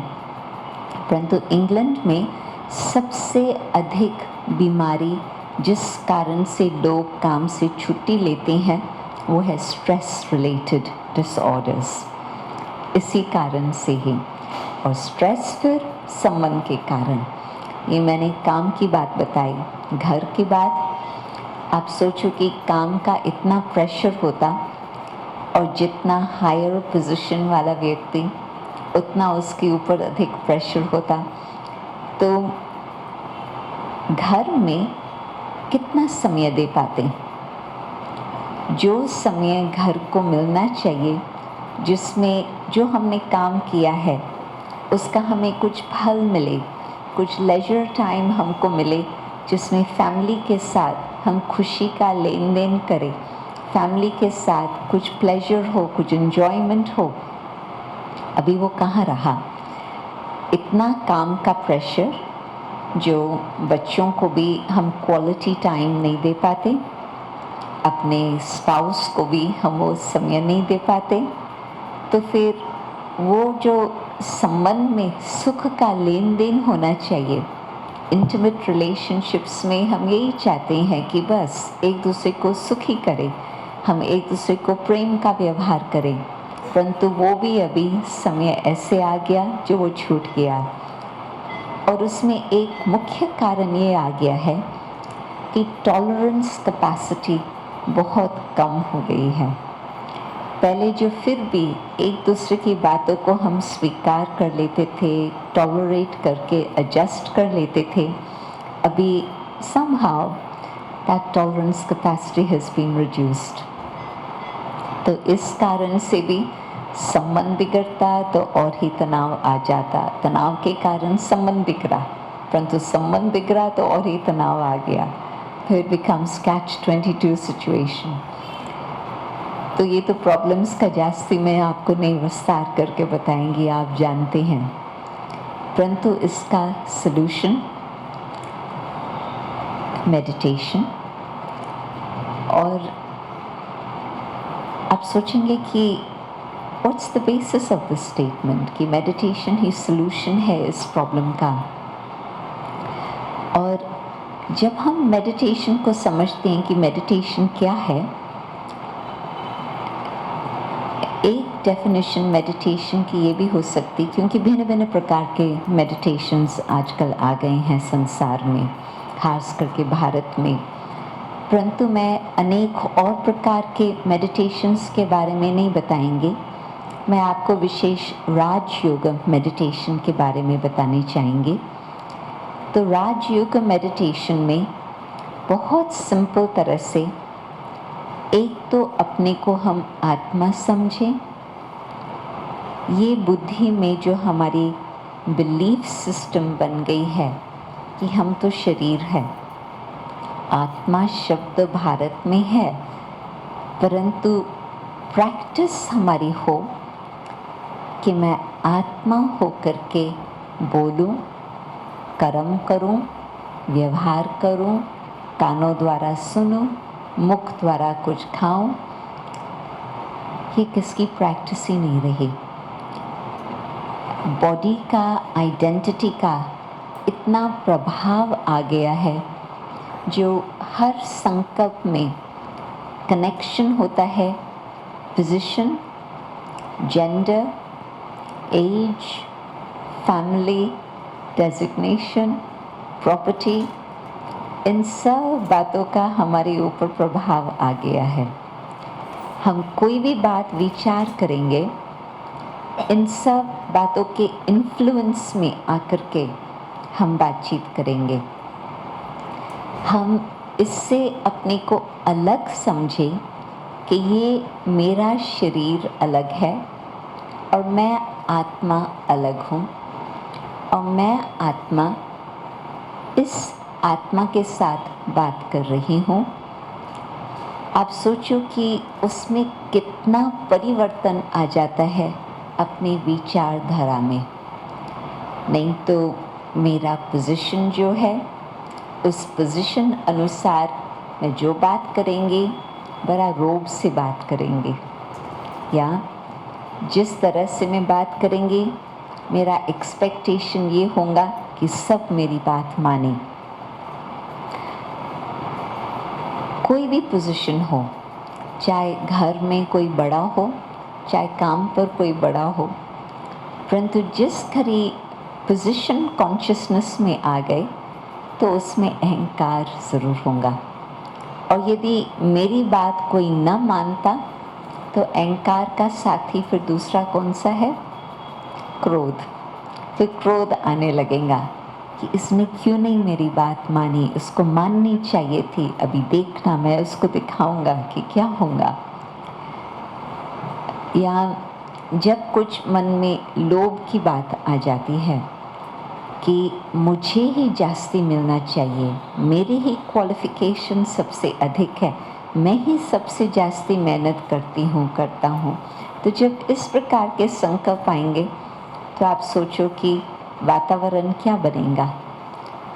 परंतु इंग्लैंड में सबसे अधिक बीमारी जिस कारण से लोग काम से छुट्टी लेते हैं वो है स्ट्रेस रिलेटेड डिसऑर्डर्स। इसी कारण से ही, और स्ट्रेस फिर संबंध के कारण। ये मैंने काम की बात बताई। घर की बात, आप सोचो कि काम का इतना प्रेशर होता और जितना हायर पोजीशन वाला व्यक्ति उतना उसके ऊपर अधिक प्रेशर होता, तो घर में कितना समय दे पाते? जो समय घर को मिलना चाहिए, जिसमें जो हमने काम किया है उसका हमें कुछ फल मिले, कुछ लेजर टाइम हमको मिले, जिसमें फैमिली के साथ हम खुशी का लेन देन करें, फैमिली के साथ कुछ प्लेजर हो, कुछ एंजॉयमेंट हो, अभी वो कहाँ रहा? इतना काम का प्रेशर, जो बच्चों को भी हम क्वालिटी टाइम नहीं दे पाते, अपने स्पाउस को भी हम वो समय नहीं दे पाते। तो फिर वो जो संबंध में सुख का लेन देन होना चाहिए, इंटीमेट रिलेशनशिप्स में हम यही चाहते हैं कि बस एक दूसरे को सुखी करें, हम एक दूसरे को प्रेम का व्यवहार करें, परंतु वो भी अभी समय ऐसे आ गया जो वो छूट गया। और उसमें एक मुख्य कारण ये आ गया है कि टॉलरेंस कैपेसिटी बहुत कम हो गई है। पहले जो फिर भी एक दूसरे की बातों को हम स्वीकार कर लेते थे, टॉलरेट करके एडजस्ट कर लेते थे, अभी somehow that tolerance capacity has been reduced। तो इस कारण से भी संबंध बिगड़ता तो और ही तनाव आ जाता, तनाव के कारण संबंध बिगड़ा, परंतु संबंध बिगड़ा तो और ही तनाव आ गया, फिर becomes catch-22 situation। तो ये तो प्रॉब्लम्स का जास्ती मैं आपको नहीं विस्तार करके बताएंगी, आप जानते हैं, परंतु इसका सलूशन मेडिटेशन। और आप सोचेंगे कि what's the basis of this statement कि मेडिटेशन ही सलूशन है इस प्रॉब्लम का। और जब हम मेडिटेशन को समझते हैं कि मेडिटेशन क्या है, एक डेफिनेशन मेडिटेशन की ये भी हो सकती, क्योंकि भिन्न भिन्न प्रकार के मेडिटेशंस आजकल आ गए हैं संसार में, खास करके भारत में, परंतु मैं अनेक और प्रकार के मेडिटेशंस के बारे में नहीं बताएंगे। मैं आपको विशेष राजयोग मेडिटेशन के बारे में बताने चाहेंगे। तो राजयोग मेडिटेशन में बहुत सिंपल तरह से एक तो अपने को हम आत्मा समझें। ये बुद्धि में जो हमारी बिलीफ सिस्टम बन गई है कि हम तो शरीर है, आत्मा शब्द भारत में है, परंतु प्रैक्टिस हमारी हो कि मैं आत्मा होकर के बोलूं, कर्म करूं, व्यवहार करूं, कानों द्वारा सुनूं, मुख द्वारा कुछ खाऊं, ये किसकी प्रैक्टिस ही नहीं रही। बॉडी का, आइडेंटिटी का इतना प्रभाव आ गया है, जो हर संकल्प में कनेक्शन होता है position, gender, age, family, designation, property, इन सब बातों का हमारे ऊपर प्रभाव आ गया है। हम कोई भी बात विचार करेंगे, इन सब बातों के इन्फ्लुएंस में आकर के हम बातचीत करेंगे। हम इससे अपने को अलग समझें कि ये मेरा शरीर अलग है और मैं आत्मा अलग हूँ, और मैं आत्मा इस आत्मा के साथ बात कर रही हूँ। आप सोचो कि उसमें कितना परिवर्तन आ जाता है अपनी विचारधारा में। नहीं तो मेरा पोजीशन जो है, उस पोजीशन अनुसार मैं जो बात करेंगे बड़ा रोब से बात करेंगे, या जिस तरह से मैं बात करेंगे मेरा एक्सपेक्टेशन ये होगा कि सब मेरी बात माने। कोई भी पोजीशन हो, चाहे घर में कोई बड़ा हो, चाहे काम पर कोई बड़ा हो, परंतु जिस घड़ी पोजीशन कॉन्शियसनेस में आ गए तो उसमें अहंकार ज़रूर होगा। और यदि मेरी बात कोई न मानता तो अहंकार का साथी फिर दूसरा कौन सा है? क्रोध। फिर क्रोध आने लगेगा कि इसने क्यों नहीं मेरी बात मानी, उसको माननी चाहिए थी, अभी देखना मैं उसको दिखाऊंगा कि क्या होगा। या जब कुछ मन में लोभ की बात आ जाती है कि मुझे ही जास्ती मिलना चाहिए, मेरी ही क्वालिफ़िकेशन सबसे अधिक है, मैं ही सबसे जास्ती मेहनत करता हूँ, तो जब इस प्रकार के संकल्प आएंगे तो आप सोचो कि वातावरण क्या बनेगा।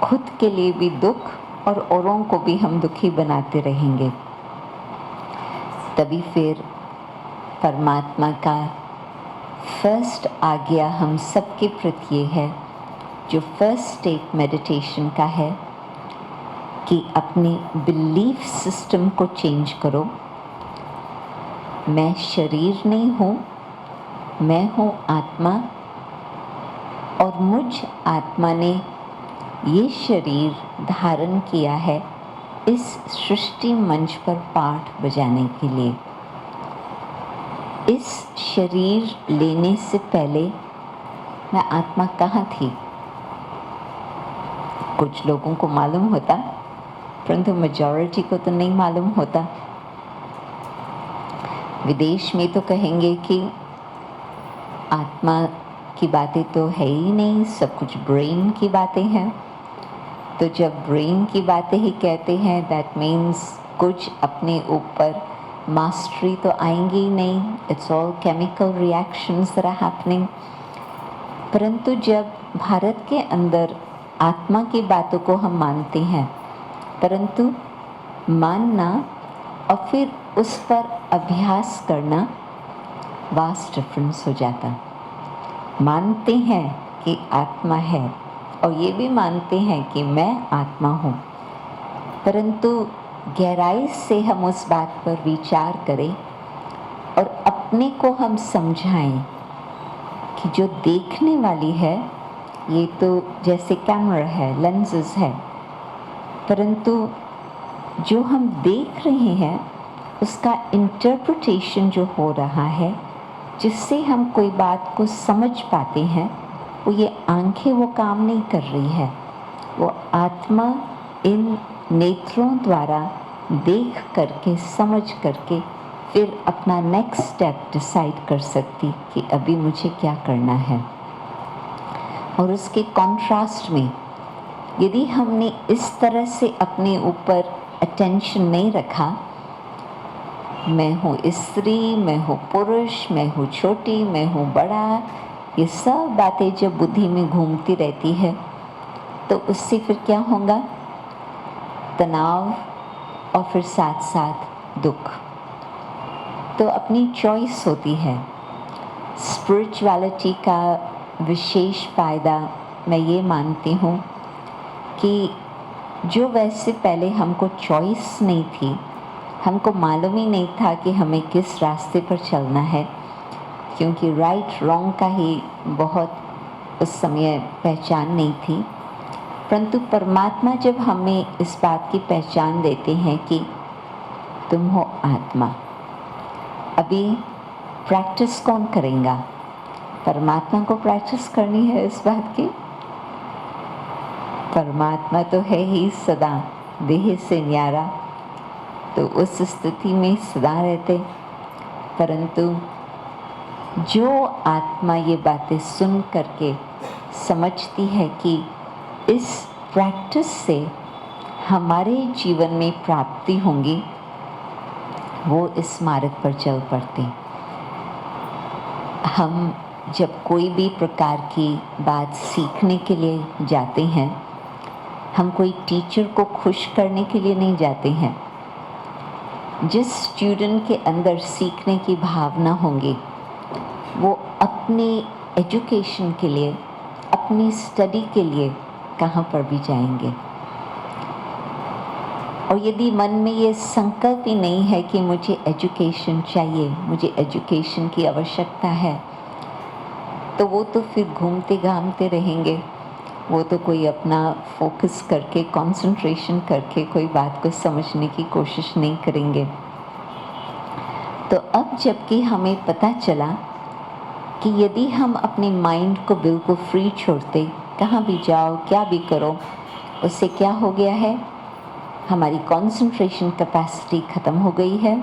खुद के लिए भी दुख और औरों को भी हम दुखी बनाते रहेंगे। तभी फिर परमात्मा का फर्स्ट आज्ञा हम सबके प्रति ये है, जो फर्स्ट स्टेप मेडिटेशन का है, कि अपनी बिलीफ सिस्टम को चेंज करो। मैं शरीर नहीं हूँ, मैं हूँ आत्मा और मुझ आत्मा ने ये शरीर धारण किया है इस सृष्टि मंच पर पाठ बजाने के लिए। इस शरीर लेने से पहले मैं आत्मा कहाँ थी? कुछ लोगों को मालूम होता, परंतु मेजॉरिटी को तो नहीं मालूम होता। विदेश में तो कहेंगे कि आत्मा की बातें तो है ही नहीं, सब कुछ ब्रेन की बातें हैं। तो जब ब्रेन की बातें ही कहते हैं, दैट मीन्स कुछ अपने ऊपर मास्टरी तो आएंगी ही नहीं। It's all chemical reactions that are happening. परंतु जब भारत के अंदर आत्मा की बातों को हम मानते हैं, परंतु मानना और फिर उस पर अभ्यास करना वास्ट डिफरेंस हो जाता। मानते हैं कि आत्मा है और ये भी मानते हैं कि मैं आत्मा हूँ, परंतु गहराई से हम उस बात पर विचार करें और अपने को हम समझाएं कि जो देखने वाली है ये तो जैसे कैमरा है, लेंसेज है, परंतु जो हम देख रहे हैं उसका इंटरप्रिटेशन जो हो रहा है, जिससे हम कोई बात को समझ पाते हैं, वो ये आंखें वो काम नहीं कर रही है। वो आत्मा इन नेत्रों द्वारा देख करके, समझ करके फिर अपना नेक्स्ट स्टेप डिसाइड कर सकती कि अभी मुझे क्या करना है। और उसके कॉन्ट्रास्ट में यदि हमने इस तरह से अपने ऊपर अटेंशन नहीं रखा, मैं हूँ स्त्री, मैं हूँ पुरुष, मैं हूँ छोटी, मैं हूँ बड़ा, ये सब बातें जब बुद्धि में घूमती रहती है तो उससे फिर क्या होगा? तनाव और फिर साथ साथ दुख। तो अपनी चॉइस होती है। स्पिरिचुअलिटी का विशेष फ़ायदा मैं ये मानती हूँ कि जो वैसे पहले हमको चॉइस नहीं थी, हमको मालूम ही नहीं था कि हमें किस रास्ते पर चलना है, क्योंकि राइट रॉन्ग का ही बहुत उस समय पहचान नहीं थी। परंतु परमात्मा जब हमें इस बात की पहचान देते हैं कि तुम हो आत्मा, अभी प्रैक्टिस कौन करेगा? परमात्मा को प्रैक्टिस करनी है इस बात की। परमात्मा तो है ही सदा देह से न्यारा, तो उस स्थिति में सदा रहते। परंतु जो आत्मा ये बातें सुन करके समझती है कि इस प्रैक्टिस से हमारे जीवन में प्राप्ति होंगी, वो इस मार्ग पर चल पड़ते। हम जब कोई भी प्रकार की बात सीखने के लिए जाते हैं, हम कोई टीचर को खुश करने के लिए नहीं जाते हैं। जिस स्टूडेंट के अंदर सीखने की भावना होंगी, वो अपने एजुकेशन के लिए, अपनी स्टडी के लिए कहाँ पर भी जाएंगे। और यदि मन में ये संकल्प ही नहीं है कि मुझे एजुकेशन चाहिए, मुझे एजुकेशन की आवश्यकता है, तो वो तो फिर घूमते घामते रहेंगे। वो तो कोई अपना फोकस करके, कंसंट्रेशन करके कोई बात को समझने की कोशिश नहीं करेंगे। तो अब जबकि हमें पता चला कि यदि हम अपने माइंड को बिल्कुल फ्री छोड़ते, कहाँ भी जाओ, क्या भी करो, उससे क्या हो गया है? हमारी कंसंट्रेशन कैपेसिटी ख़त्म हो गई है,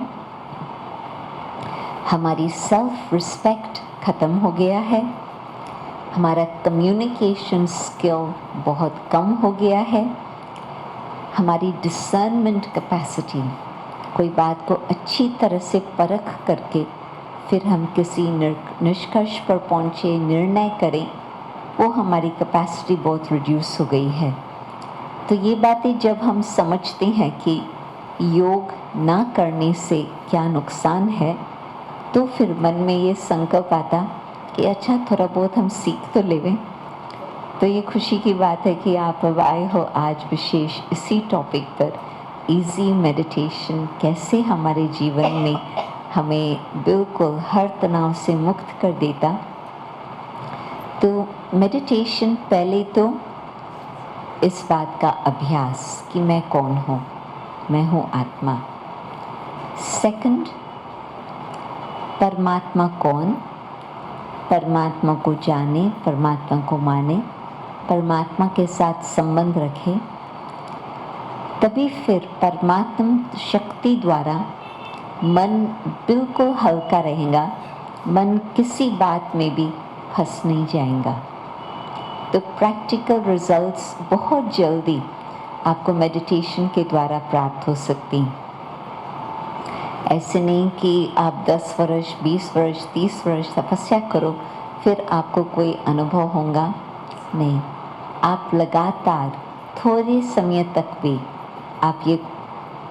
हमारी सेल्फ रिस्पेक्ट ख़त्म हो गया है, हमारा कम्युनिकेशन स्किल बहुत कम हो गया है, हमारी डिसर्नमेंट कैपेसिटी, कोई बात को अच्छी तरह से परख करके फिर हम किसी निष्कर्ष पर पहुँचे, निर्णय करें, वो हमारी कैपेसिटी बहुत रिड्यूस हो गई है। तो ये बातें जब हम समझते हैं कि योग ना करने से क्या नुकसान है, तो फिर मन में ये संकल्प आता कि अच्छा थोड़ा बहुत हम सीख तो लेवें। तो ये खुशी की बात है कि आप अब आए हो आज विशेष इसी टॉपिक पर, इजी मेडिटेशन कैसे हमारे जीवन में हमें बिल्कुल हर तनाव से मुक्त कर देता। तो मेडिटेशन पहले तो इस बात का अभ्यास कि मैं कौन हूँ, मैं हूँ आत्मा। सेकंड, परमात्मा कौन, परमात्मा को जाने, परमात्मा को माने, परमात्मा के साथ संबंध रखें, तभी फिर परमात्मा शक्ति द्वारा मन बिल्कुल हल्का रहेगा, मन किसी बात में भी फंस नहीं जाएगा। तो प्रैक्टिकल रिजल्ट्स बहुत जल्दी आपको मेडिटेशन के द्वारा प्राप्त हो सकती हैं। ऐसे नहीं कि आप 10 वर्ष, 20 वर्ष, 30 वर्ष तपस्या करो फिर आपको कोई अनुभव होगा, नहीं। आप लगातार थोड़े समय तक भी आप ये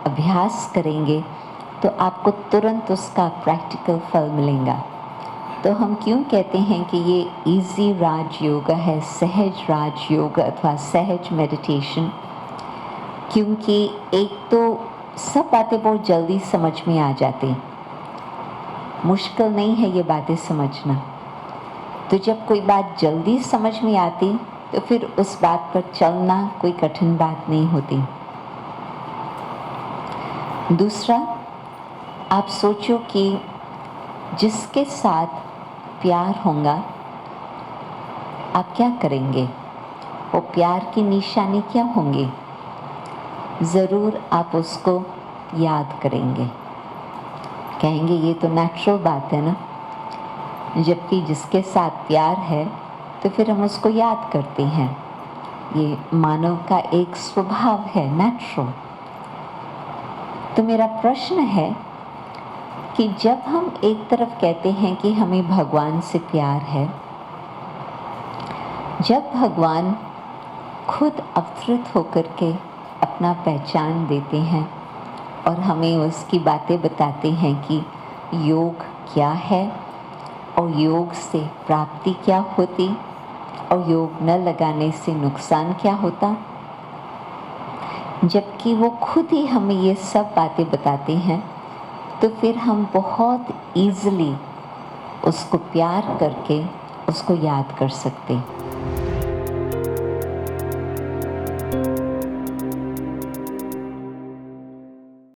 अभ्यास करेंगे तो आपको तुरंत उसका प्रैक्टिकल फल मिलेगा। तो हम क्यों कहते हैं कि ये इजी राजयोग है, सहज राजयोग अथवा सहज मेडिटेशन? क्योंकि एक तो सब बातें बहुत जल्दी समझ में आ जाती, मुश्किल नहीं है ये बातें समझना। तो जब कोई बात जल्दी समझ में आती तो फिर उस बात पर चलना कोई कठिन बात नहीं होती। दूसरा, आप सोचो कि जिसके साथ प्यार होगा आप क्या करेंगे, वो प्यार की निशानी क्या होंगी? ज़रूर आप उसको याद करेंगे, कहेंगे ये तो नेचुरल बात है ना। जबकि जिसके साथ प्यार है तो फिर हम उसको याद करते हैं, ये मानव का एक स्वभाव है, नेचुरल। तो मेरा प्रश्न है कि जब हम एक तरफ कहते हैं कि हमें भगवान से प्यार है, जब भगवान खुद अवतरित होकर के अपना पहचान देते हैं और हमें उसकी बातें बताते हैं कि योग क्या है और योग से प्राप्ति क्या होती और योग न लगाने से नुकसान क्या होता, जबकि वो खुद ही हमें ये सब बातें बताते हैं, तो फिर हम बहुत ईज़िली उसको प्यार करके उसको याद कर सकते।